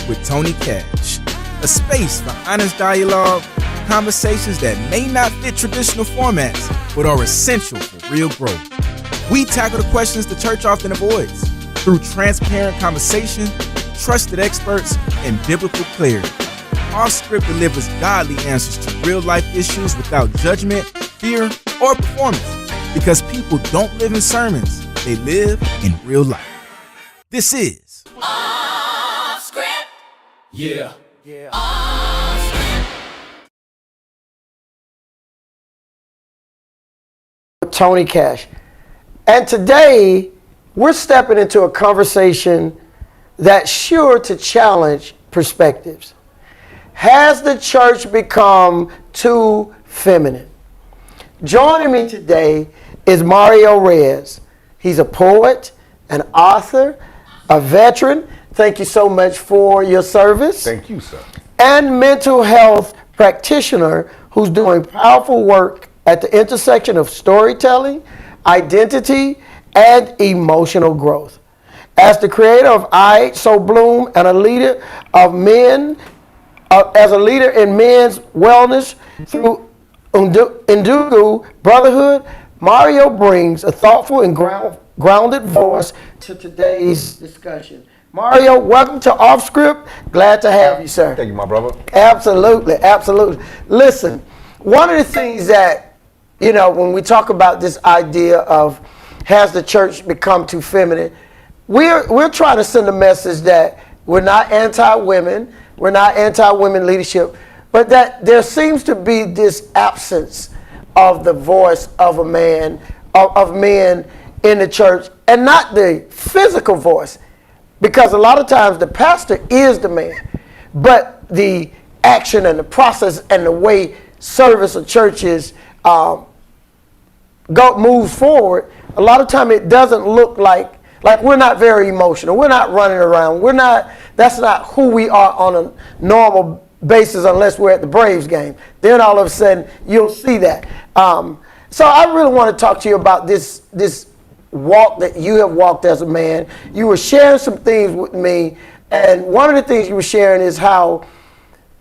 with Tony Cash, a space for honest dialogue, conversations that may not fit traditional formats, but are essential for real growth. We tackle the questions the church often avoids through transparent conversation, trusted experts, and biblical clarity. Off Script delivers godly answers to real-life issues without judgment, fear, or performance, because people don't live in sermons, they live in real life. This is Off Script. Yeah. Off Script. Tony Cash. And today, we're stepping into a conversation that's sure to challenge perspectives. Has the church become too feminine? Joining me today is Mario Reyes. He's a poet, an author, a veteran. Thank you so much for your service. Thank you, sir. And mental health practitioner who's doing powerful work at the intersection of storytelling, identity, and emotional growth. As the creator of I So Bloom and a leader of men, as a leader in men's wellness through Ndugu Brotherhood, Mario brings a thoughtful and grounded voice to today's discussion. Mario, welcome to Off Script. Glad to have you, sir. Thank you, my brother. Absolutely, absolutely. Listen, one of the things that, when we talk about this idea of has the church become too feminine, we're trying to send a message that we're not anti-women, we're not anti-women leadership, but that there seems to be this absence of the voice of a man, of men in the church, and not the physical voice, because a lot of times the pastor is the man, but the action and the process and the way service of churches moves forward, a lot of time it doesn't look like we're not very emotional. We're not running around. That's not who we are on a normal basis unless we're at the Braves game. Then all of a sudden you'll see that. So I really want to talk to you about this walk that you have walked as a man. You were sharing some things with me, and one of the things you were sharing is how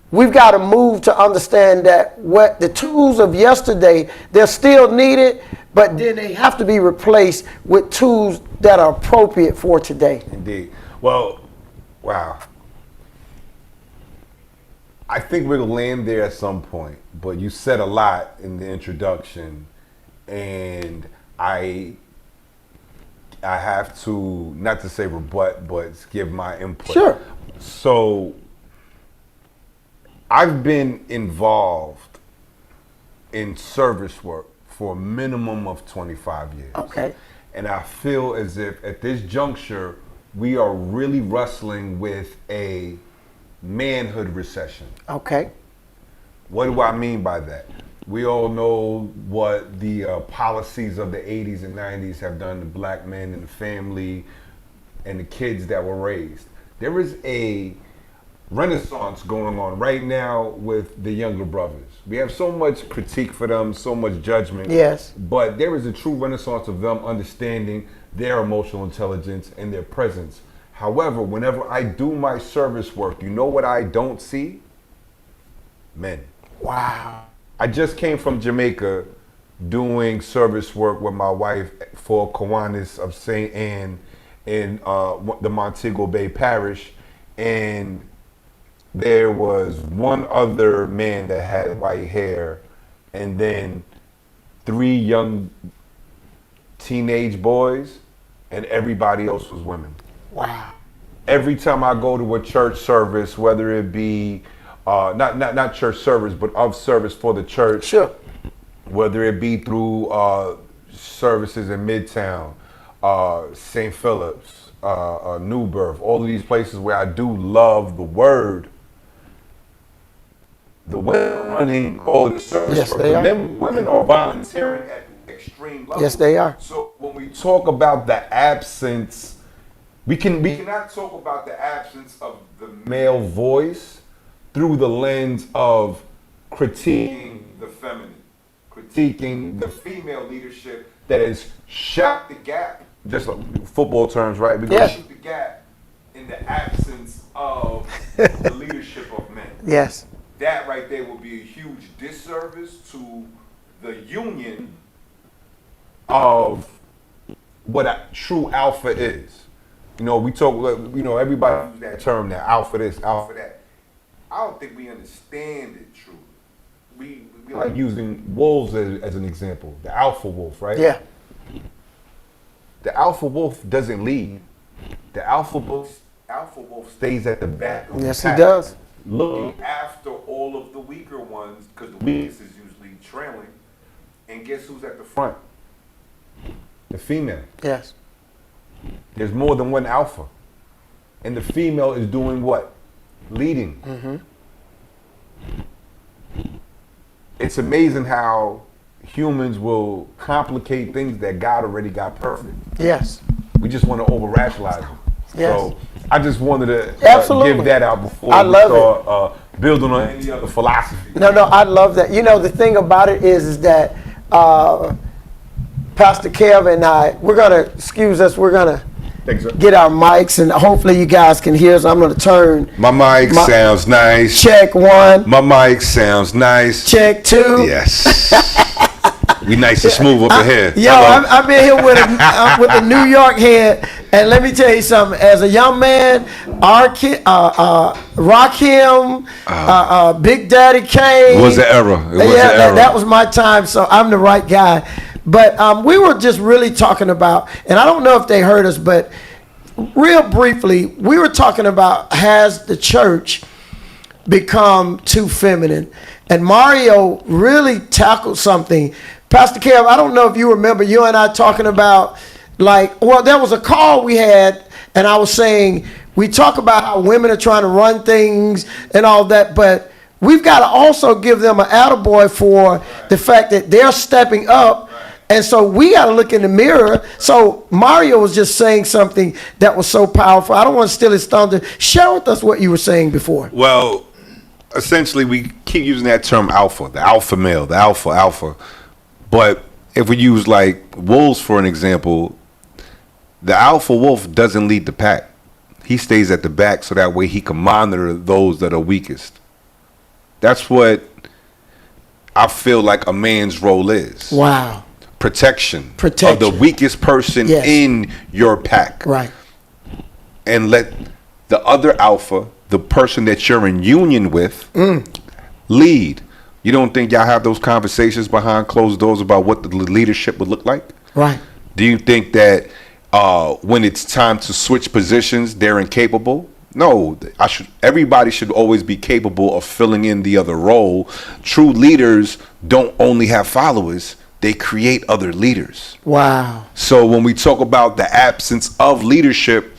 we've got to move to understand that what the tools of yesterday, they're still needed, but then they have to be replaced with tools that are appropriate for today. Indeed. Well, wow. I think we'll land there at some point, but you said a lot in the introduction, and I have to, not to say rebut, but give my input. Sure. So I've been involved in service work for a minimum of 25 years. Okay. And I feel as if at this juncture, we are really wrestling with a manhood recession. Okay. What do I mean by that? We all know what the policies of the 80s and 90s have done to black men and the family and the kids that were raised. There is a renaissance going on right now with the younger brothers. We have so much critique for them, so much judgment. Yes. But there is a true renaissance of them understanding their emotional intelligence and their presence. However, whenever I do my service work, you know what I don't see? Men. Wow. I just came from Jamaica doing service work with my wife for Kiwanis of St. Anne in the Montego Bay Parish, and there was one other man that had white hair, and then 3 young teenage boys, and everybody else was women. Wow. Every time I go to a church service, whether it be not church service, but of service for the church, Sure. whether it be through services in Midtown, St. Phillips, New Birth, all of these places where I do love the word, the women are running all the service. Yes, they are. Women are volunteering at extreme levels. Yes, they are. So when we talk about the absence, we cannot talk about the absence of the male voice through the lens of critiquing the feminine, critiquing the female leadership that has shot the gap, just like football terms, right? We're going to shoot the gap in the absence of the leadership of men. Yes. That right there would be a huge disservice to the union of what a true alpha is. You know, we talk, you know, everybody uses that term, that alpha this, alpha that. I don't think we understand it truly. We like using wolves as an example, the alpha wolf, right? Yeah. The alpha wolf doesn't lead. The alpha wolf stays at the back of Yes, the he pack, does. looking after all of the weaker ones, because the weakest is usually trailing. And guess who's at the front? The female. Yes. There's more than one alpha. And the female is doing what? Leading. Mm-hmm. It's amazing how humans will complicate things that God already got perfect. Yes. We just want to over-rationalize them. Yes. So I just wanted to Absolutely. give that out before I we love start building on any other philosophy. No, I love that. You know, the thing about it is that Pastor Kev and I, we're going to, excuse us, we're going to Thanks, sir. get our mics, and hopefully you guys can hear us. I'm going to turn. My mic sounds nice. Check one. My mic sounds nice. Check two. Yes. We nice and smooth over here. Yo, I've been here with a New York head, and let me tell you something. As a young man, Rakim, Big Daddy Kane. It was the era. It was the era. That was my time, so I'm the right guy. But we were just really talking about, and I don't know if they heard us, but real briefly, we were talking about, has the church become too feminine? And Mario really tackled something. Pastor Kev, I don't know if you remember you and I talking about, like, well, there was a call we had, and I was saying, we talk about how women are trying to run things and all that, but we've got to also give them an attaboy for the fact that they're stepping up. And so we got to look in the mirror. So Mario was just saying something that was so powerful. I don't want to steal his thunder. Share with us what you were saying before. Well, essentially, we keep using that term alpha, the alpha male, the alpha. But if we use like wolves for an example, the alpha wolf doesn't lead the pack. He stays at the back so that way he can monitor those that are weakest. That's what I feel like a man's role is. Wow. Protection of the weakest person in your pack. Right. And let the other alpha, the person that you're in union with, lead. You don't think y'all have those conversations behind closed doors about what the leadership would look like? Right. Do you think that when it's time to switch positions, they're incapable? No, everybody should always be capable of filling in the other role. True leaders don't only have followers, they create other leaders. Wow. So when we talk about the absence of leadership,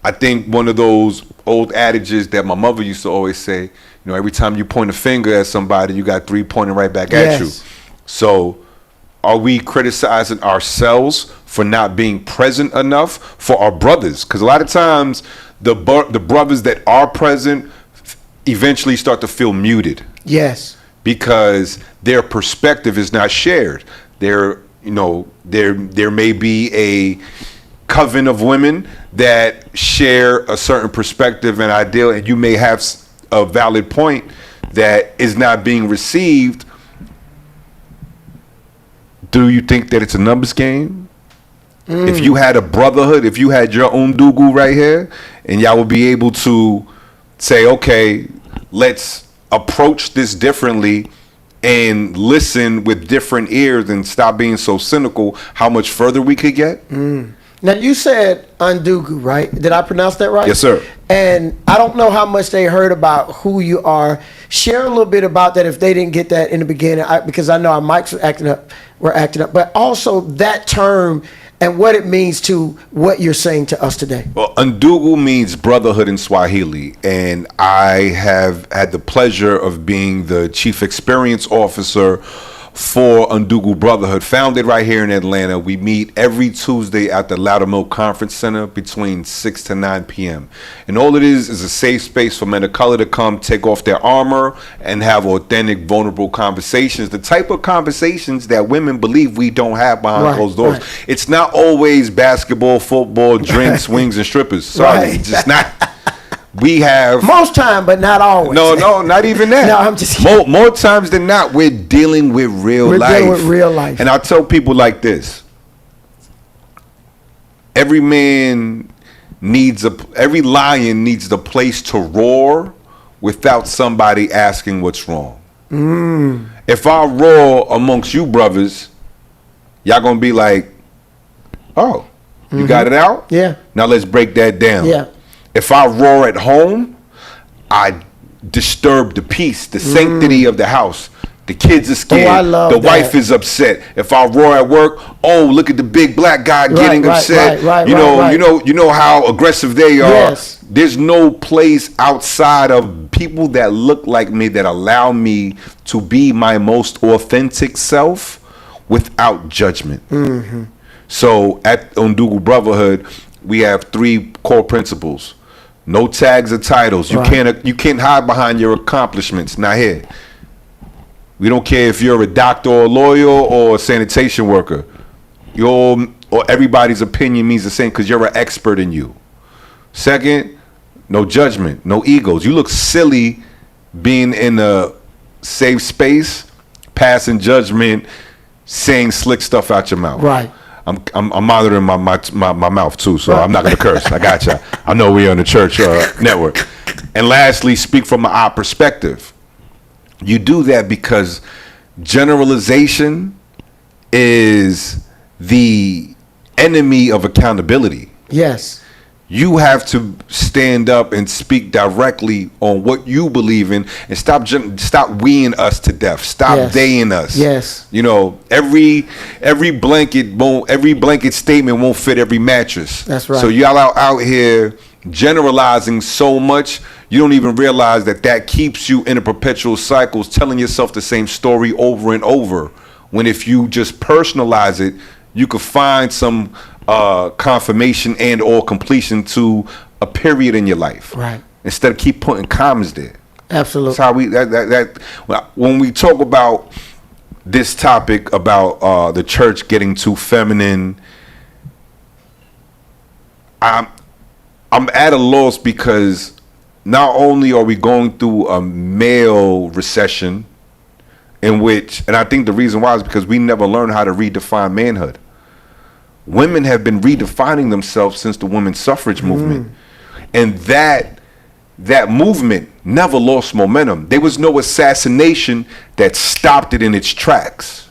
I think one of those old adages that my mother used to always say, you know, every time you point a finger at somebody, you got three pointing right back at you. So are we criticizing ourselves for not being present enough for our brothers? Because a lot of times the brothers that are present eventually start to feel muted. Yes. Because their perspective is not shared. There may be a coven of women that share a certain perspective and ideal, and you may have a valid point that is not being received. Do you think that it's a numbers game? If you had a brotherhood, if you had your own Dugu right here, and y'all would be able to say, okay, let's approach this differently and listen with different ears and stop being so cynical, how much further we could get? Now, you said Undugu, right? Did I pronounce that right? Yes, sir. And I don't know how much they heard about who you are. Share a little bit about that if they didn't get that in the beginning, because I know our mics were acting up. But also that term and what it means to what you're saying to us today. Well, Undugu means brotherhood in Swahili, and I have had the pleasure of being the chief experience officer for Undugu Brotherhood, founded right here in Atlanta. We meet every Tuesday at the Loudermilk Conference Center between 6 to 9 p.m. And all it is a safe space for men of color to come take off their armor and have authentic, vulnerable conversations. The type of conversations that women believe we don't have behind closed doors. Right. It's not always basketball, football, drinks, wings, and strippers. Sorry, it's just not. We have most time, but not always. No, not even that. No, I'm just kidding. More times than not, we're dealing with real life. Dealing with real life. And I tell people like this: every lion needs the place to roar without somebody asking what's wrong. If I roar amongst you brothers, y'all gonna be like, "Oh, you got it out? Yeah. Now let's break that down." Yeah. If I roar at home, I disturb the peace, the sanctity of the house. The kids are scared. I love the that. wife is upset. If I roar at work, oh, look at the big black guy getting upset. You know how aggressive they are. Yes. There's no place outside of people that look like me that allow me to be my most authentic self without judgment. So at Undugu Brotherhood, we have 3 core principles. No tags or titles. You can't hide behind your accomplishments. Not here. We don't care if you're a doctor or a lawyer or a sanitation worker. Or everybody's opinion means the same because you're an expert in you. Second, no judgment, no egos. You look silly being in a safe space, passing judgment, saying slick stuff out your mouth. Right. I'm monitoring my mouth too, so I'm not gonna curse. I gotcha. I know we're on the church network. And lastly, speak from an eye perspective. You do that because generalization is the enemy of accountability. Yes. You have to stand up and speak directly on what you believe in, and stop weeing us to death. Stop theying us. Yes. You know, every blanket statement won't fit every mattress. That's right. So y'all out here generalizing so much, you don't even realize that keeps you in a perpetual cycle, telling yourself the same story over and over. When if you just personalize it, you could find some confirmation and or completion to a period in your life, right? Instead of keep putting commas there. Absolutely. That's how we when we talk about this topic about the church getting too feminine, I'm at a loss because not only are we going through a male recession, in which, and I think the reason why is because we never learned how to redefine manhood. Women have been redefining themselves since the women's suffrage movement. And that movement never lost momentum. There was no assassination that stopped it in its tracks.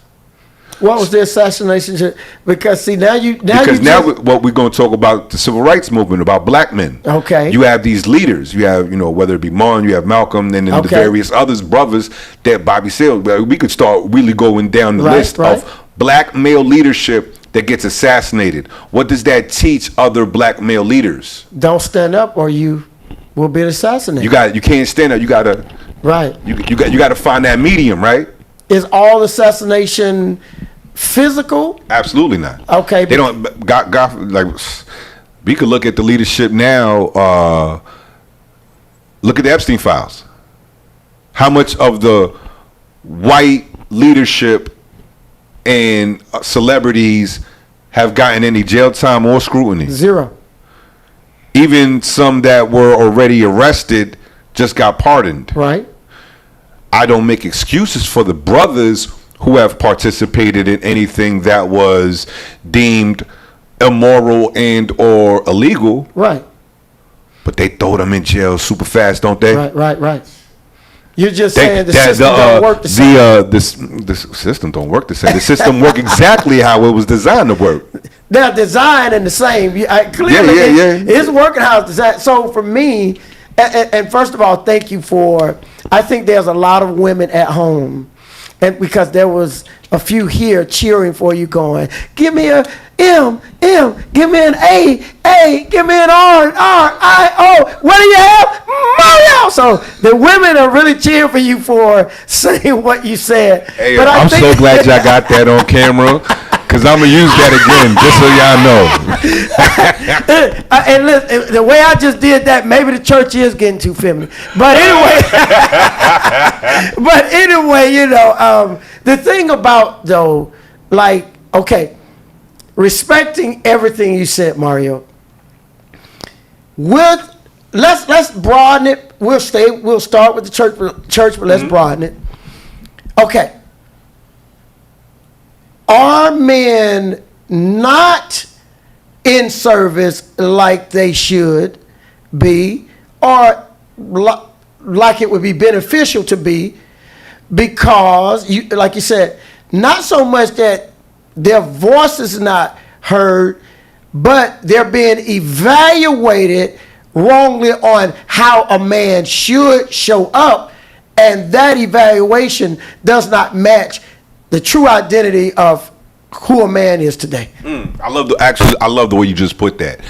What was the assassination? Because see, now what we're going to talk about the civil rights movement, about black men. Okay. You have these leaders. You have, whether it be Martin, you have Malcolm, and then the various others, brothers that Bobby Seale. We could start really going down the list of black male leadership that gets assassinated. What does that teach other black male leaders? Don't stand up or you will be assassinated. You can't stand up. You gotta You gotta find that medium, right? Is all assassination physical? Absolutely not. Okay. They don't like we could look at the leadership now, look at the Epstein files. How much of the white leadership and celebrities have gotten any jail time or scrutiny? 0. Even some that were already arrested just got pardoned. Right. I don't make excuses for the brothers who have participated in anything that was deemed immoral and or illegal. Right. But they throw them in jail super fast, don't they? Right. You're just saying the system don't work the same. The system don't work the same. The system work exactly how it was designed to work. They're designed in the same. Clearly, it's working how it's designed. So for me, and first of all, thank you for. I think there's a lot of women at home, and because there was a few here cheering for you, going, "Give me a M, give me an A, give me an R, I, O. What do you have? Mario." So So the women are really cheering for you for saying what you said. Hey, But I I'm think, so glad y'all got that on camera, because I'm going to use that again, just so y'all know. and listen, the way I just did that, maybe the church is getting too feminine. But anyway, the thing about, though, like, okay, respecting everything you said, Mario. Let's broaden it. We'll start with the church, but let's broaden it. Okay. Are men not in service like they should be, or like it would be beneficial to be, because like you said, not so much that their voice is not heard, but they're being evaluated wrongly on how a man should show up, and that evaluation does not match the true identity of who a man is today. I love the way you just put that.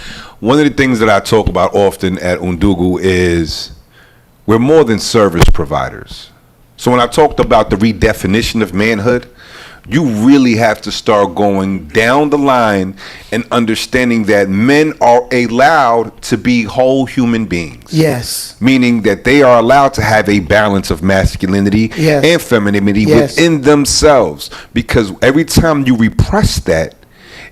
One of the things that I talk about often at Undugu is we're more than service providers. So when I talked about the redefinition of manhood, you really have to start going down the line and understanding that men are allowed to be whole human beings. Yes. Meaning that they are allowed to have a balance of masculinity and femininity within themselves. Because every time you repress that,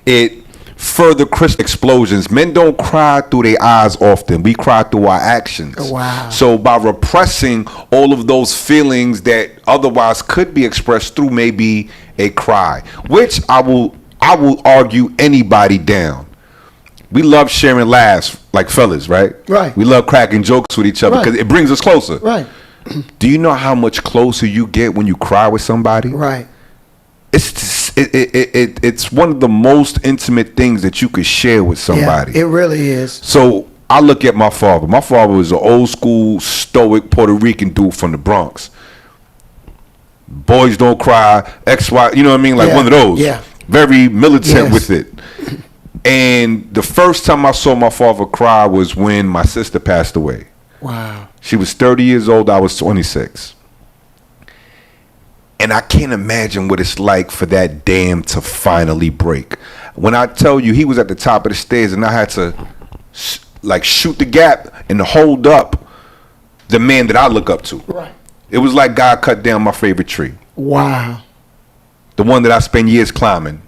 it further explosions. Men don't cry through their eyes often. We cry through our actions. Wow. So by repressing all of those feelings that otherwise could be expressed through maybe a cry, which I will argue anybody down. We love sharing laughs like fellas, right? Right. We love cracking jokes with each other because it brings us closer. Right. Do you know how much closer you get when you cry with somebody? Right. It's one of the most intimate things that you could share with somebody. Yeah, it really is. So I look at my father. My father was an old school, stoic Puerto Rican dude from the Bronx. Boys don't cry, XY, you know what I mean? Like one of those. Yeah. Very militant with it. And the first time I saw my father cry was when my sister passed away. Wow. She was 30 years old. I was 26. And I can't imagine what it's like for that dam to finally break. When I tell you he was at the top of the stairs and I had to shoot the gap and hold up the man that I look up to. Right. It was like God cut down my favorite tree. Wow. The one that I spent years climbing,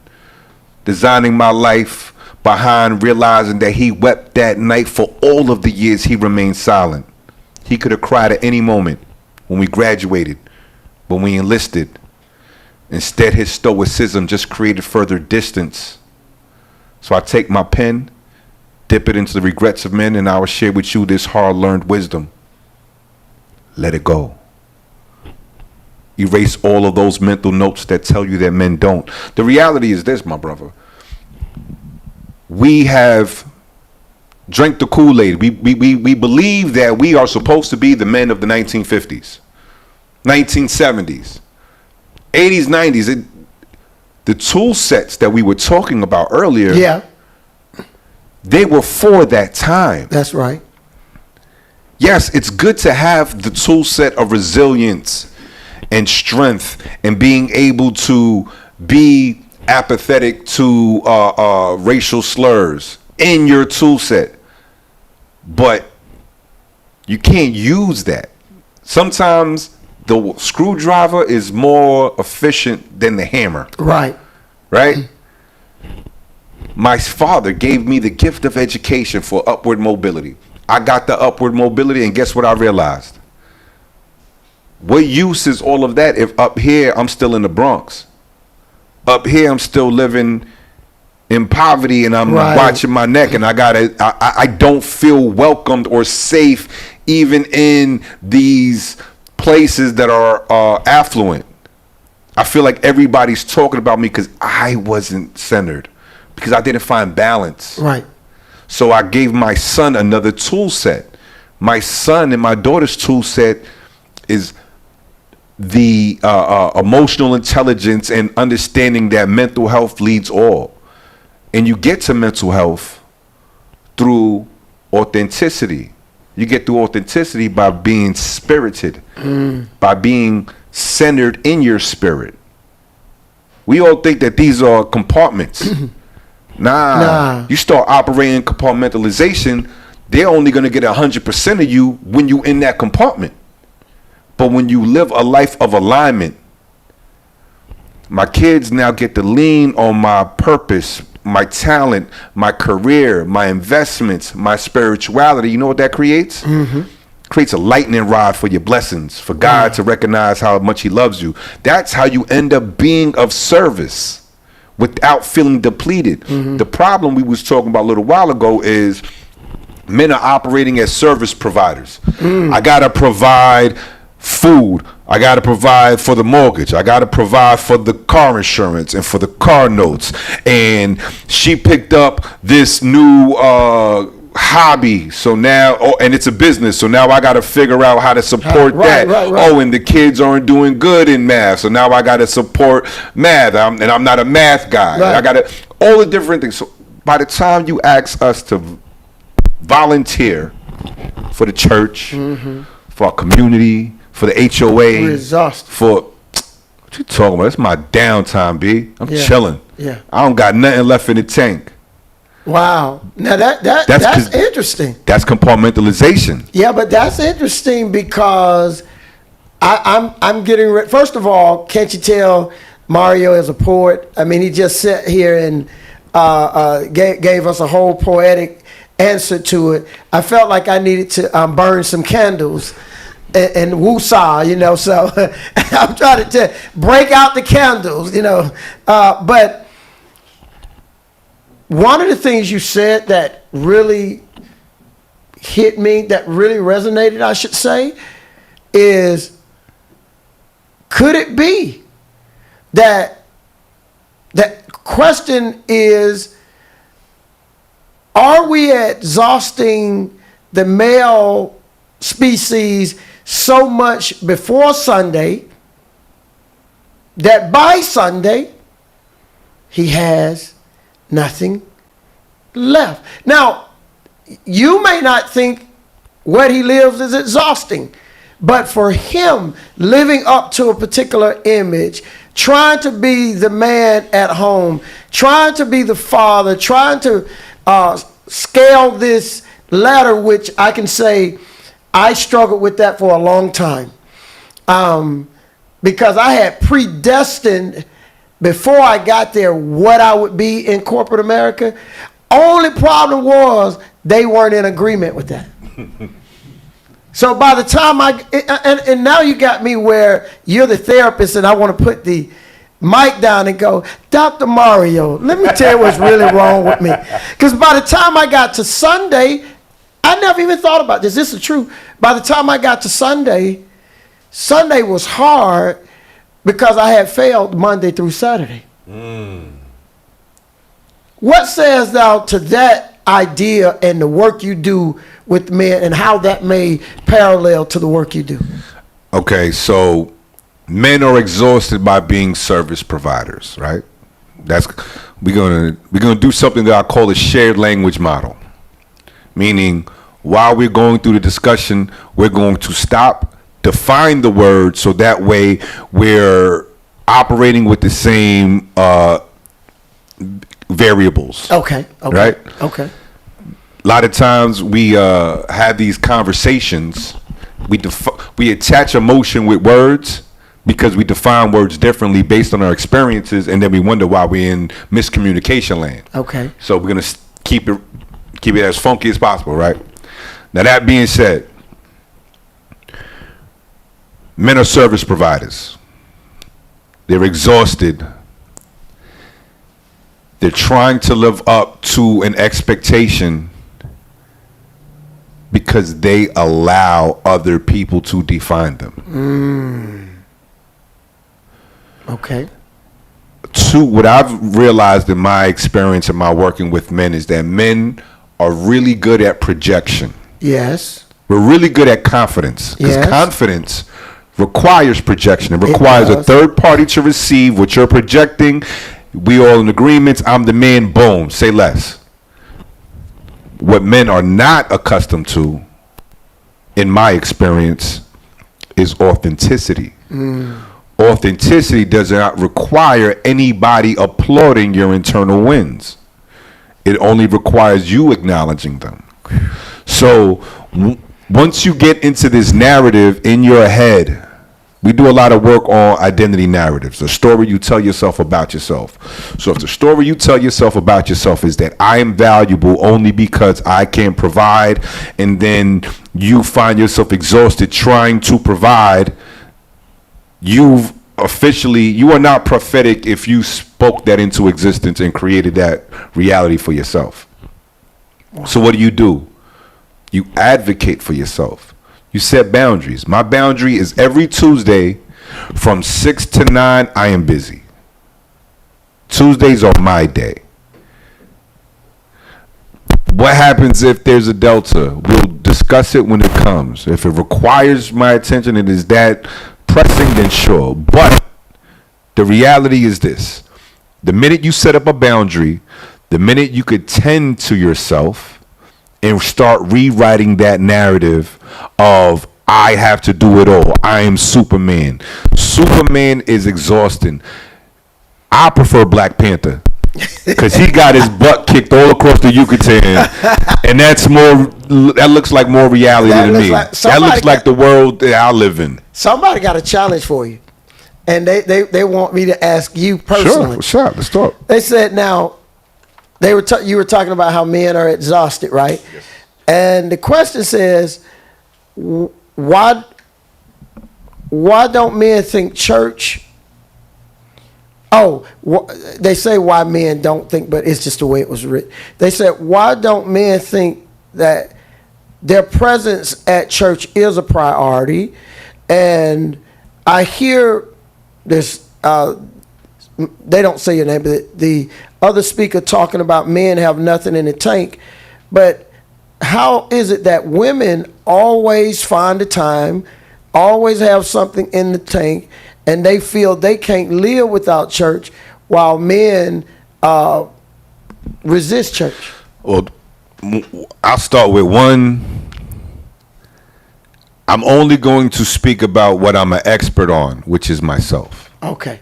designing my life behind, realizing that he wept that night for all of the years he remained silent. He could have cried at any moment when we graduated, when we enlisted. Instead, his stoicism just created further distance. So I take my pen, dip it into the regrets of men, and I will share with you this hard-learned wisdom. Let it go. Erase all of those mental notes that tell you that men don't. The reality is this, my brother. We have drank the Kool-Aid. We believe that we are supposed to be the men of the 1950s, 1970s, 80s, 90s. The tool sets that we were talking about earlier, they were for that time. That's right. Yes, it's good to have the tool set of resilience and strength and being able to be apathetic to racial slurs in your tool set. But you can't use that. Sometimes the screwdriver is more efficient than the hammer. Right. Right? My father gave me the gift of education for upward mobility. I got the upward mobility, and guess what I realized? What use is all of that if up here I'm still in the Bronx? Up here I'm still living in poverty and I'm watching my neck, and I don't feel welcomed or safe even in these places that are affluent. I feel like everybody's talking about me because I wasn't centered, because I didn't find balance. Right. So I gave my son another tool set. My son and my daughter's tool set is the emotional intelligence and understanding that mental health leads all. And you get to mental health through authenticity. You get through authenticity by being spirited, by being centered in your spirit. We all think that these are compartments. Nah. You start operating compartmentalization, they're only going to get 100% of you when you in that compartment. But when you live a life of alignment, my kids now get to lean on my purpose, my talent, my career, my investments, my spirituality. You know what that creates? Creates a lightning rod for your blessings, for God to recognize how much he loves you. That's how you end up being of service without feeling depleted. The problem we was talking about a little while ago is men are operating as service providers. I got to provide food. I got to provide for the mortgage. I got to provide for the car insurance and for the car notes. And she picked up this new hobby. So now, and it's a business. So now I got to figure out how to support that. Right. Oh, and the kids aren't doing good in math. So now I got to support math. And I'm not a math guy. I got to, all the different things. So by the time you ask us to volunteer for the church, for our community, for the HOA, we're exhausted. For what you talking about? It's my downtime, B. I'm chilling. Yeah. I don't got nothing left in the tank. Wow. Now that's interesting. That's compartmentalization. Yeah, but that's interesting because I'm getting ready. First of all, can't you tell Mario is a poet? I mean, he just sat here and gave us a whole poetic answer to it. I felt like I needed to burn some candles and woosah, you know, so I'm trying to break out the candles, you know. But one of the things you said that really hit me, that really resonated, I should say, is could it be that question is, are we exhausting the male species so much before Sunday that by Sunday he has nothing left? Now, you may not think where he lives is exhausting, but for him, living up to a particular image, trying to be the man at home, trying to be the father, trying to scale this ladder, which I can say I struggled with that for a long time, because I had predestined before I got there what I would be in corporate America. Only problem was they weren't in agreement with that. So by the time and now you got me where you're the therapist and I want to put the mic down and go, Dr. Mario, let me tell you what's really wrong with me. Because by the time I got to Sunday, I never even thought about this. This is true. By the time I got to Sunday, Sunday was hard because I had failed Monday through Saturday. What says thou to that idea and the work you do with men and how that may parallel to the work you do? Okay, so men are exhausted by being service providers, right? We're gonna do something that I call a shared language model. Meaning, while we're going through the discussion, we're going to stop, define the word, so that way we're operating with the same variables. Okay. Right? Okay. A lot of times we have these conversations. We attach emotion with words because we define words differently based on our experiences, and then we wonder why we're in miscommunication land. Okay. So we're gonna keep it as funky as possible, right? Now that being said, men are service providers. They're exhausted. They're trying to live up to an expectation because they allow other people to define them. Okay. Two, what I've realized in my experience and my working with men is that men are really good at projection. Yes. We're really good at confidence, because confidence requires projection. It requires a third party to receive what you're projecting. We all in agreement. I'm the man. Boom. Say less. What men are not accustomed to in my experience, is authenticity. Authenticity does not require anybody applauding your internal wins. It only requires you acknowledging them. So once you get into this narrative in your head, we do a lot of work on identity narratives, the story you tell yourself about yourself. So if the story you tell yourself about yourself is that I am valuable only because I can provide, and then you find yourself exhausted trying to provide, you are not prophetic if you spoke that into existence and created that reality for yourself. So what do? You advocate for yourself. You set boundaries. My boundary is every Tuesday from 6 to 9, I am busy. Tuesdays are my day. What happens if there's a delta? We'll discuss it when it comes. If it requires my attention and is that pressing, then sure. But the reality is this. The minute you set up a boundary, the minute you could tend to yourself and start rewriting that narrative of I have to do it all. I am Superman. Superman is exhausting. I prefer Black Panther because he got his butt kicked all across the Yucatan, and that looks like more reality to me. That looks like the world that I live in. Somebody got a challenge for you, and they want me to ask you personally. Sure. Let's talk. They said now. You were talking about how men are exhausted, right? Yes. And the question says, why don't men think church? They say why men don't think, but it's just the way it was written. They said, why don't men think that their presence at church is a priority? And I hear this. They don't say your name, but the other speaker talking about men have nothing in the tank. But how is it that women always find the time, always have something in the tank, and they feel they can't live without church, while men resist church? Well, I'll start with one. I'm only going to speak about what I'm an expert on, which is myself. Okay.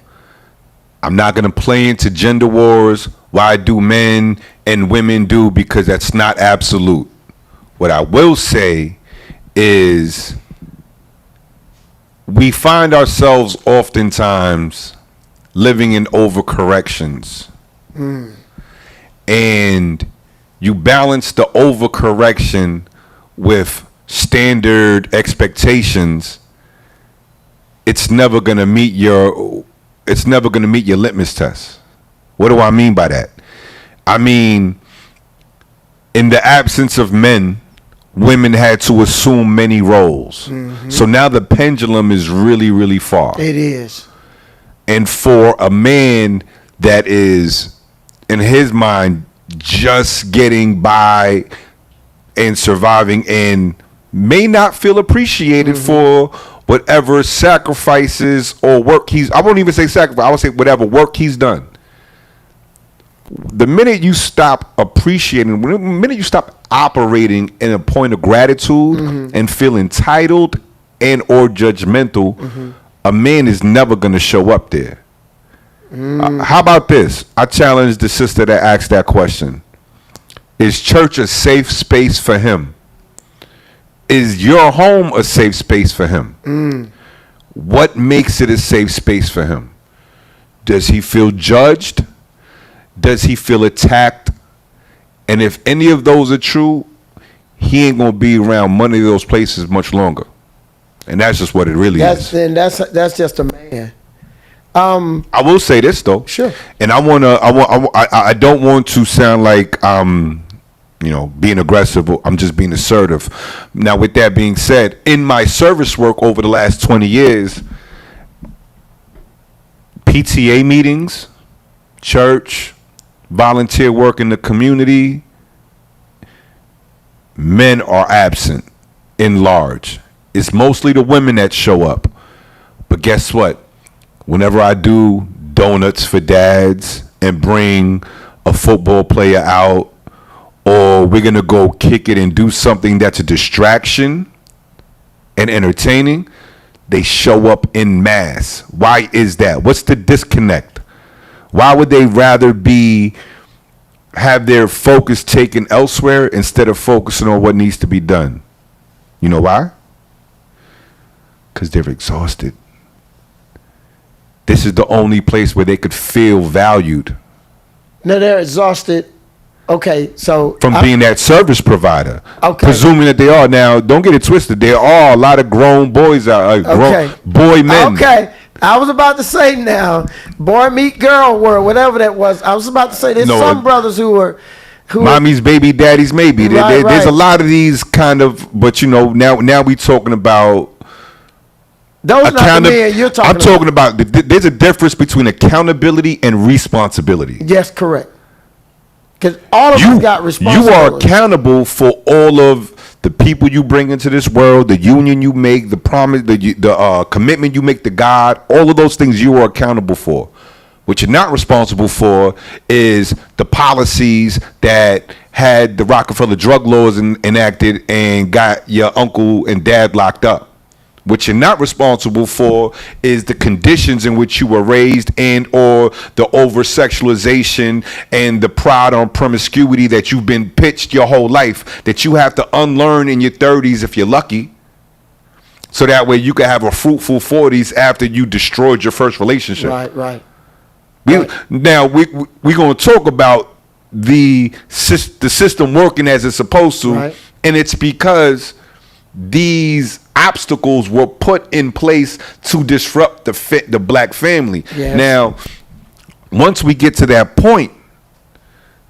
I'm not going to play into gender wars, why do men and women do, because that's not absolute. What I will say is we find ourselves oftentimes living in overcorrections. And you balance the overcorrection with standard expectations, it's never going to meet your litmus test. What do I mean by that? I mean, in the absence of men, women had to assume many roles. So now the pendulum is really, really far. It is. And for a man that is, in his mind, just getting by and surviving and may not feel appreciated for whatever sacrifices or work I won't even say sacrifice, I would say whatever work he's done. The minute you stop appreciating, the minute you stop operating in a point of gratitude and feel entitled and or judgmental, a man is never going to show up there. How about this? I challenge the sister that asked that question. Is church a safe space for him? Is your home a safe space for him? What makes it a safe space for him? Does he feel judged? Does he feel attacked? And if any of those are true, he ain't gonna be around many of those places much longer. And that's just what it really is. And that's just a man. I will say this though. Sure. And I don't want to sound like being aggressive. I'm just being assertive. Now, with that being said, in my service work over the last 20 years, PTA meetings, church, volunteer work in the community, men are absent in large. It's mostly the women that show up. But guess what? Whenever I do donuts for dads and bring a football player out, or we're going to go kick it and do something that's a distraction, and entertaining, they show up in mass. Why is that? What's the disconnect? Why would they rather have their focus taken elsewhere instead of focusing on what needs to be done? You know why? Because they're exhausted. This is the only place where they could feel valued. No, they're exhausted. Okay, so From being that service provider. Okay. Presuming that they are. Now, don't get it twisted. There are a lot of grown boys out, Okay. boy men. Okay, I was about to say now, boy meet girl world, whatever that was. I was about to say there's No, some brothers who Mommy's baby, daddy's maybe. Right, There's a right. lot of these kind of, but now we talking about those not the men you're talking I'm talking about. There's a difference between accountability and responsibility. Yes, correct. Because all of us got You responsibility. are accountable for all of the people you bring into this world, the union you make, the promise, the commitment you make to God. All of those things you are accountable for. What you're not responsible for is the policies that had the Rockefeller drug laws enacted and got your uncle and dad locked up. What you're not responsible for is the conditions in which you were raised and or the over-sexualization and the pride on promiscuity that you've been pitched your whole life that you have to unlearn in your 30s if you're lucky. So that way you can have a fruitful 40s after you destroyed your first relationship. Right. Now we're going to talk about the system working as it's supposed to, Right. and it's because these obstacles were put in place to disrupt the black family. Yes. Now, once we get to that point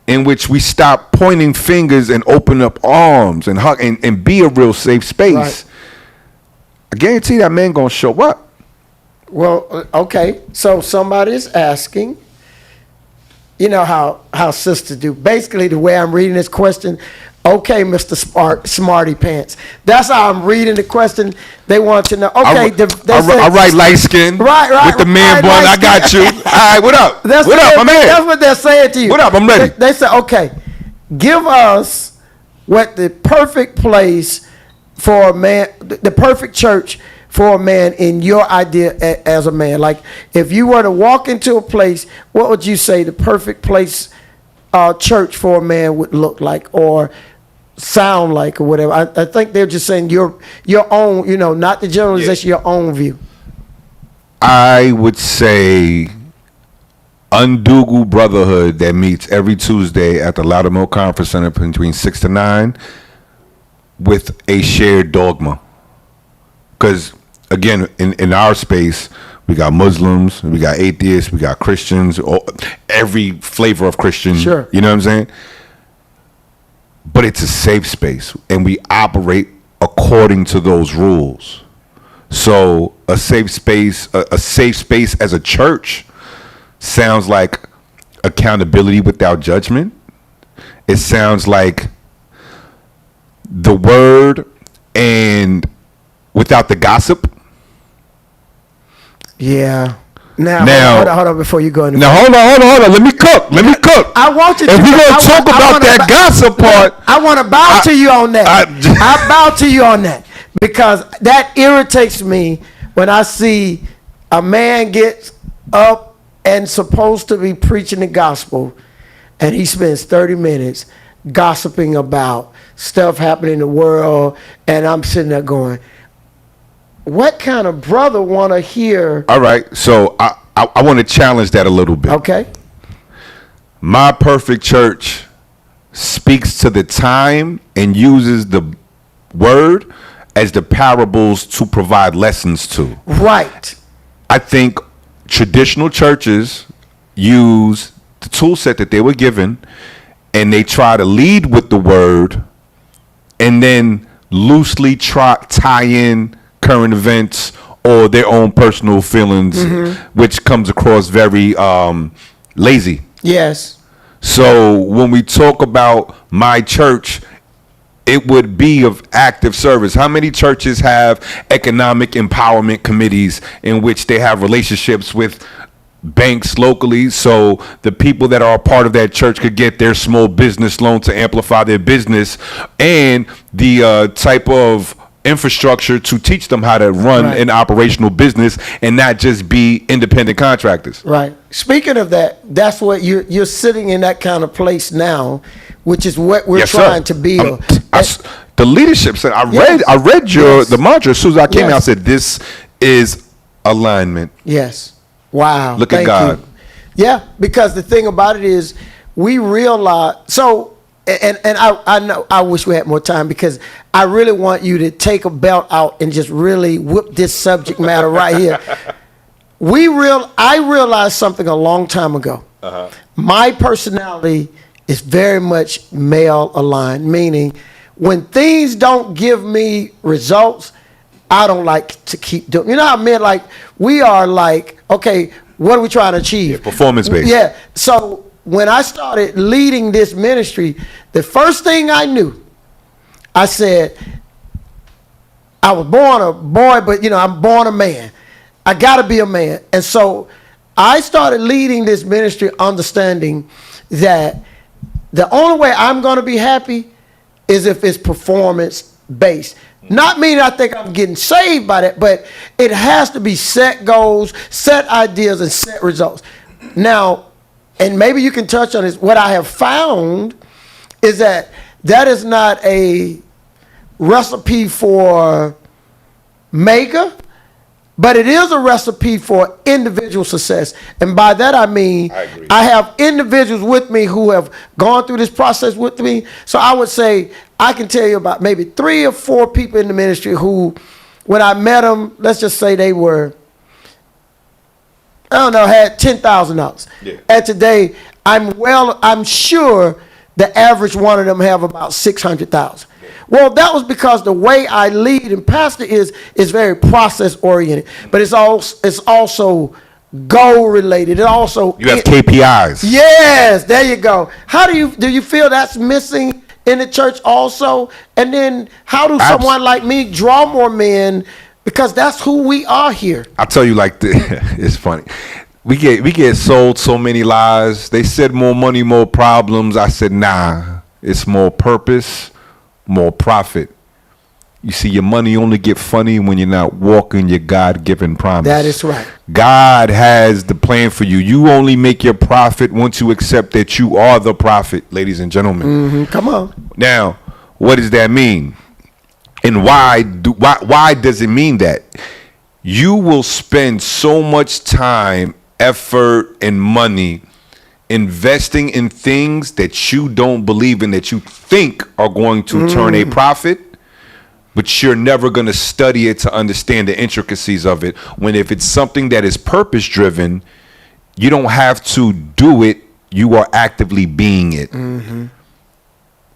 in which we stop pointing fingers and open up arms and hug and be a real safe space, Right. I guarantee that man gonna show up. Well, okay. So somebody is asking, you know how sisters do. Basically, the way I'm reading this question, okay, Mr. Smarty Pants. That's how I'm reading the question. They want to know. Okay, I write light skin. Right. With the man Right, bun. I light got you. skin. All right, what up? That's what up, my man? That's what they're saying to you. What up? I'm ready. They say, okay, give us what the perfect place for a man, the perfect church for a man in your idea as a man. Like, if you were to walk into a place, what would you say the perfect place, church for a man would look like or sound like or whatever? I think they're just saying your own, not the generalization, your own view. I would say Undougal Brotherhood that meets every Tuesday at the Loudermill Conference Center between 6 to 9 with a shared dogma. Because, again, in our space, we got Muslims, we got atheists, we got Christians, every flavor of Christian. Sure. You know what I'm saying? But it's a safe space, and we operate according to those rules. So a safe space as a church sounds like accountability without judgment. It sounds like the word and without the gossip. Yeah. Now hold on before you go into. Now hold on. Let me cook. I want you to. If we're gonna talk about that gossip part, I want to bow to you on that. I bow to you on that because that irritates me when I see a man gets up and supposed to be preaching the gospel, and he spends 30 minutes gossiping about stuff happening in the world, and I'm sitting there going, what kind of brother want to hear? all right. So I want to challenge that a little bit. Okay. My perfect church speaks to the time and uses the word as the parables to provide lessons to. Right. I think traditional churches use the tool set that they were given and they try to lead with the word and then loosely tie in current events or their own personal feelings, which comes across very lazy. Yes. So when we talk about my church, it would be of active service. How many churches have economic empowerment committees in which they have relationships with banks locally, so the people that are a part of that church could get their small business loan to amplify their business, and the type of infrastructure to teach them how to run Right. an operational business and not just be independent contractors. Right. Speaking of that, that's what you're sitting in that kind of place now, which is what we're Yes, trying sir. to build. The leadership said, Yes. I read Yes. the mantra as soon as I came Yes. out. I said, this is alignment. Yes. Wow. Look at Thank God. you. Yeah, because the thing about it is we realize and I know I wish we had more time because I really want you to take a belt out and just really whip this subject matter right here. I realized something a long time ago. My personality is very much male aligned, meaning when things don't give me results, I don't like to keep doing. You know how men like we are like, okay, what are we trying to achieve? Performance based. Yeah. So when I started leading this ministry, the first thing I knew, I said, I was born a boy, but I'm born a man. I got to be a man. And so I started leading this ministry understanding that the only way I'm going to be happy is if it's performance based. Not meaning I think I'm getting saved by that, but it has to be set goals, set ideas, and set results. Now, and maybe you can touch on this, what I have found is that is not a recipe for mega, but it is a recipe for individual success. And by that I mean I have individuals with me who have gone through this process with me. So I would say I can tell you about maybe 3 or 4 people in the ministry who, when I met them, let's just say they were, I don't know, had $10,000. Yeah. And today I'm sure the average one of them have about 600,000. Well, that was because the way I lead and pastor is very process oriented, but it's also goal related. It also You have KPIs. Yes, there you go. How do you feel that's missing in the church also? And then how do someone like me draw more men? Because that's who we are here. I tell you like this, it's funny. We get sold so many lies. They said more money, more problems. I said, nah, it's more purpose, more profit. You see, your money only get funny when you're not walking your God-given promise. That is right. God has the plan for you. You only make your profit once you accept that you are the prophet, ladies and gentlemen. Come on. Now, what does that mean? And why does it mean that? You will spend so much time, effort, and money investing in things that you don't believe in, that you think are going to turn a profit, but you're never going to study it to understand the intricacies of it. When if it's something that is purpose driven, you don't have to do it, you are actively being it.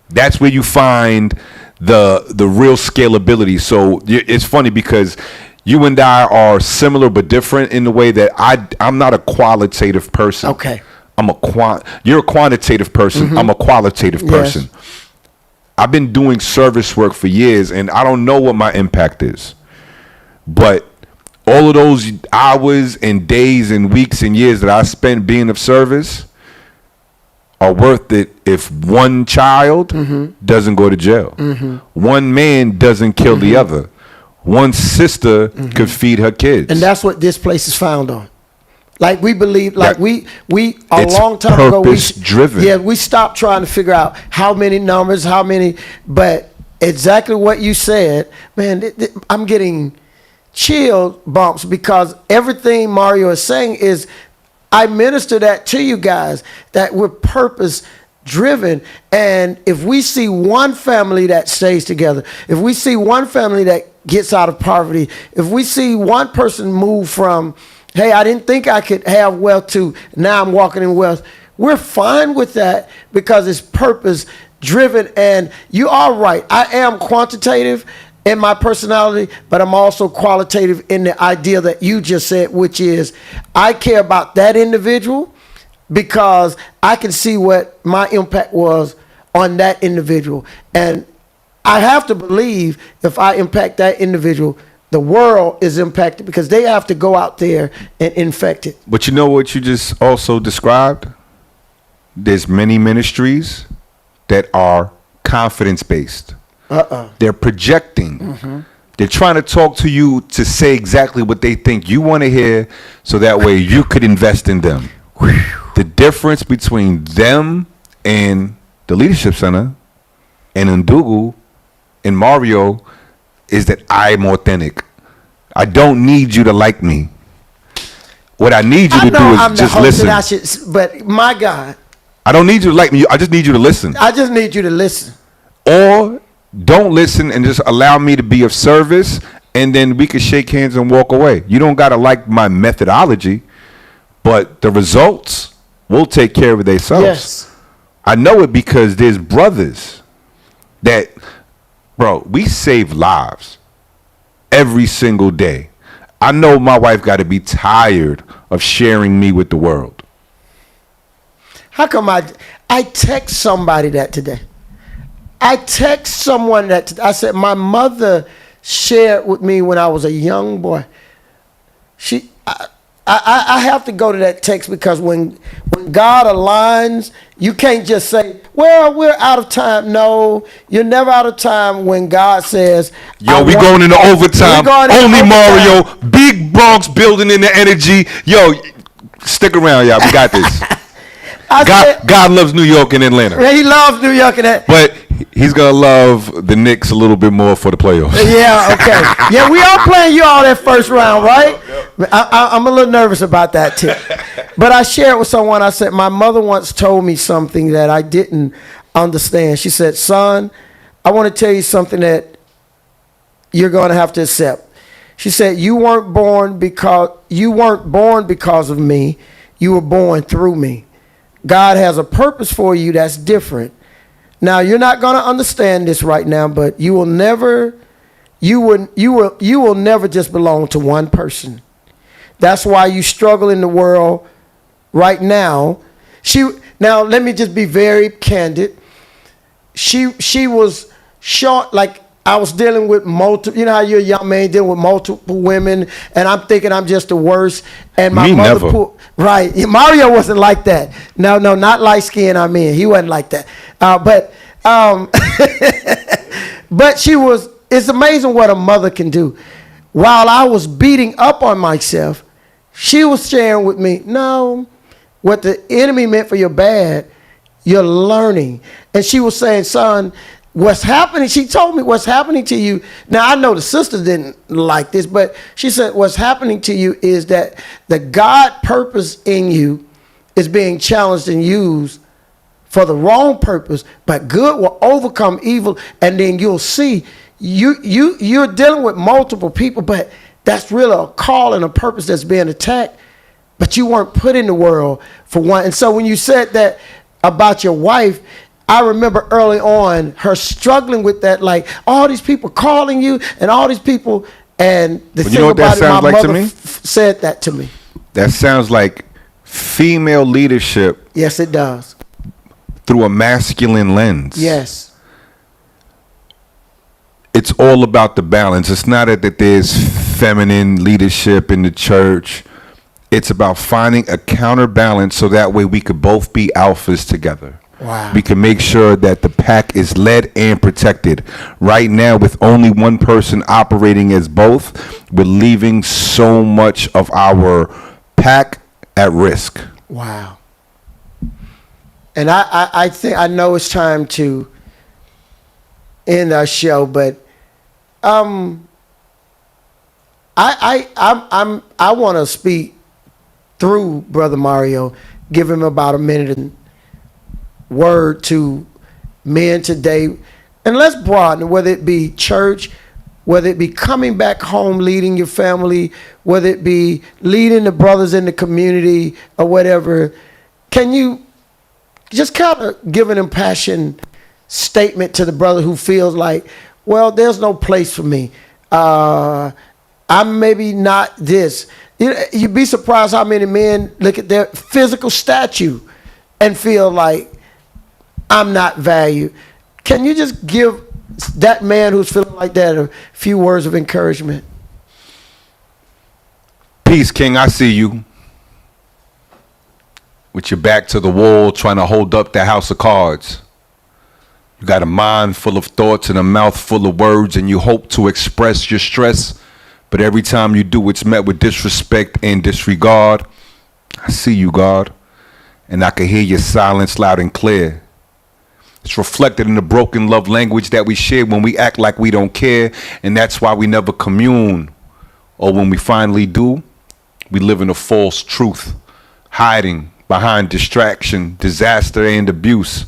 That's where you find the real scalability. So it's funny because you and I are similar but different in the way that I'm not a qualitative person. Okay. You're a quantitative person. I'm a qualitative person. Yes. I've been doing service work for years, and I don't know what my impact is. But all of those hours and days and weeks and years that I spent being of service are worth it if one child doesn't go to jail. One man doesn't kill the other. One sister could feed her kids. And that's what this place is found on. Like we believe, like we a It's long time ago, purpose-driven. Yeah, we stopped trying to figure out how many numbers, but exactly what you said, man. I'm getting chill bumps because everything Mario is saying is, I minister that to you guys that we're purpose driven, and if we see one family that stays together, if we see one family that gets out of poverty, if we see one person move from, hey, I didn't think I could have wealth to now I'm walking in wealth, we're fine with that because it's purpose driven. And you are right. I am quantitative in my personality, but I'm also qualitative in the idea that you just said, which is I care about that individual because I can see what my impact was on that individual. And I have to believe if I impact that individual, the world is impacted because they have to go out there and infect it. But you know what you just also described? There's many ministries that are confidence-based. They're projecting. They're trying to talk to you to say exactly what they think you want to hear, so that way you could invest in them. The difference between them and the Leadership Center and Ndugu and Mario is that I'm authentic. I don't need you to like me. What I need you to do is just listen. But my God, I don't need you to like me. I just need you to listen. I just need you to listen. Or don't listen and just allow me to be of service, and then we can shake hands and walk away. You don't got to like my methodology, but the results will take care of themselves. Yes. I know it because there's brothers that, bro, we save lives every single day. I know my wife got to be tired of sharing me with the world. How come I text somebody that today? I text someone that I said my mother shared with me when I was a young boy. I have to go to that text because when God aligns, you can't just say, well, we're out of time. No, you're never out of time when God says, yo, we going into overtime. Only Mario, big Bronx building in the energy. Yo, stick around, y'all. We got this. God loves New York and Atlanta. He loves New York and Atlanta. But he's going to love the Knicks a little bit more for the playoffs. Yeah, okay. Yeah, we are playing you all that first round, right? I'm a little nervous about that, too. But I shared with someone, I said, my mother once told me something that I didn't understand. She said, son, I want to tell you something that you're going to have to accept. She said, you weren't born because of me. You were born through me. God has a purpose for you that's different. Now, you're not going to understand this right now, but you will never just belong to one person. That's why you struggle in the world right now. Now, let me just be very candid. She was short, like I was dealing with multiple, you know how you're a young man dealing with multiple women, and I'm thinking I'm just the worst. And my mother right. Mario wasn't like that. No, not light skin, I mean. He wasn't like that. But it's amazing what a mother can do. While I was beating up on myself, she was sharing with me, no, what the enemy meant for your bad, you're learning. And she was saying, son, what's happening, she told me what's happening to you. Now, I know the sisters didn't like this, but she said what's happening to you is that the God purpose in you is being challenged and used for the wrong purpose, but good will overcome evil, and then you'll see you're dealing with multiple people, but that's really a call and a purpose that's being attacked, but you weren't put in the world for one. And so when you said that about your wife, I remember early on her struggling with that, like all these people calling you and all these people, and the thing about it, my mother said that to me. That sounds like female leadership. Yes, it does. Through a masculine lens. Yes. It's all about the balance. It's not that there's feminine leadership in the church. It's about finding a counterbalance so that way we could both be alphas together. Wow. We can make sure that the pack is led and protected. Right now, with only one person operating as both, we're leaving so much of our pack at risk. Wow. And I think I know it's time to end our show, but I want to speak through Brother Mario, give him about a minute and word to men today, and let's broaden, whether it be church, whether it be coming back home, leading your family, whether it be leading the brothers in the community or whatever. Can you just kind of give an impassioned statement to the brother who feels like, well, there's no place for me. I'm maybe not this. You'd be surprised how many men look at their physical stature and feel like, I'm not valued. Can you just give that man who's feeling like that a few words of encouragement? Peace, King. I see you. With your back to the wall, trying to hold up the house of cards. You got a mind full of thoughts and a mouth full of words, and you hope to express your stress, but every time you do, it's met with disrespect and disregard. I see you, God, and I can hear your silence loud and clear. It's reflected in the broken love language that we share when we act like we don't care, and that's why we never commune. Or when we finally do, we live in a false truth, hiding behind distraction, disaster, and abuse,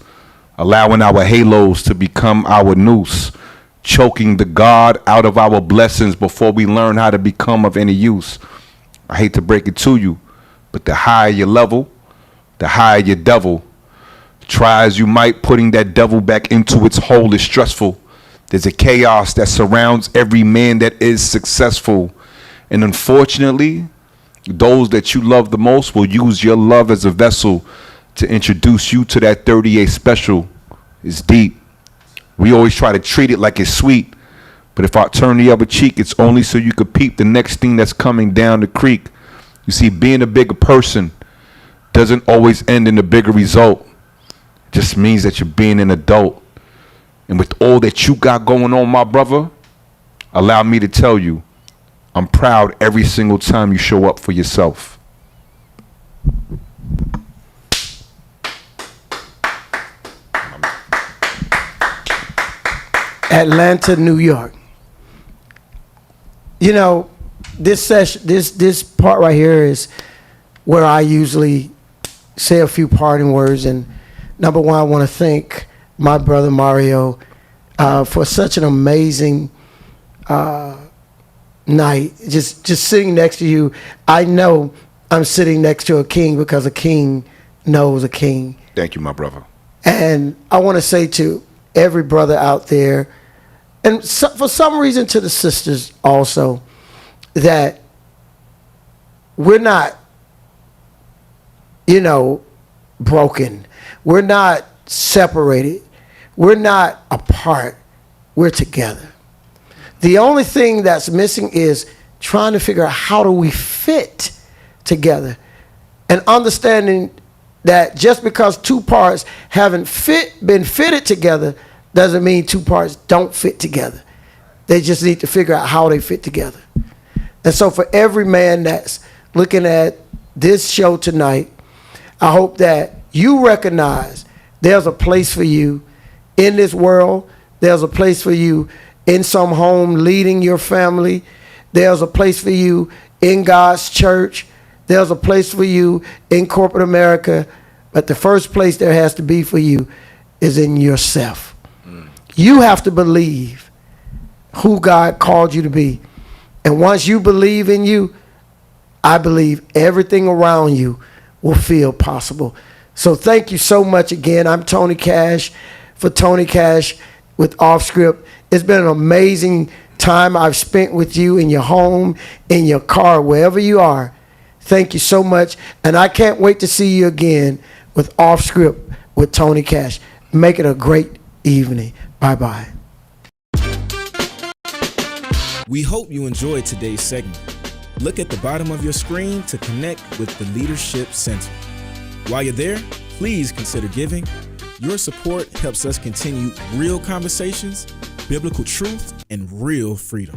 allowing our halos to become our noose, choking the God out of our blessings before we learn how to become of any use. I hate to break it to you, but the higher your level, the higher your devil. Try as you might, putting that devil back into its hole is stressful. There's a chaos that surrounds every man that is successful. And unfortunately, those that you love the most will use your love as a vessel to introduce you to that 38 special. It's deep. We always try to treat it like it's sweet, but if I turn the other cheek, it's only so you could peep the next thing that's coming down the creek. You see, being a bigger person doesn't always end in a bigger result. It just means that you're being an adult. And with all that you got going on, my brother, allow me to tell you, I'm proud every single time you show up for yourself. Atlanta, New York. You know, this session, this part right here is where I usually say a few parting words. And number one, I want to thank my brother Mario for such an amazing night. Just sitting next to you, I know I'm sitting next to a king because a king knows a king. Thank you, my brother. And I want to say to every brother out there, and so, for some reason to the sisters also, that we're not, broken. We're not separated. We're not apart. We're together. The only thing that's missing is trying to figure out how do we fit together, and understanding that just because two parts haven't been fitted together doesn't mean two parts don't fit together. They just need to figure out how they fit together. And so for every man that's looking at this show tonight, I hope that you recognize there's a place for you in this world. There's a place for you in some home leading your family. There's a place for you in God's church. There's a place for you in corporate America. But the first place there has to be for you is in yourself. You have to believe who God called you to be. And once you believe in you, I believe everything around you will feel possible. So thank you so much again. I'm Tony Cash for Tony Cash with Off Script. It's been an amazing time I've spent with you in your home, in your car, wherever you are. Thank you so much. And I can't wait to see you again with Off Script with Tony Cash. Make it a great evening. Bye-bye. We hope you enjoyed today's segment. Look at the bottom of your screen to connect with the Leadership Center. While you're there, please consider giving. Your support helps us continue real conversations, biblical truth, and real freedom.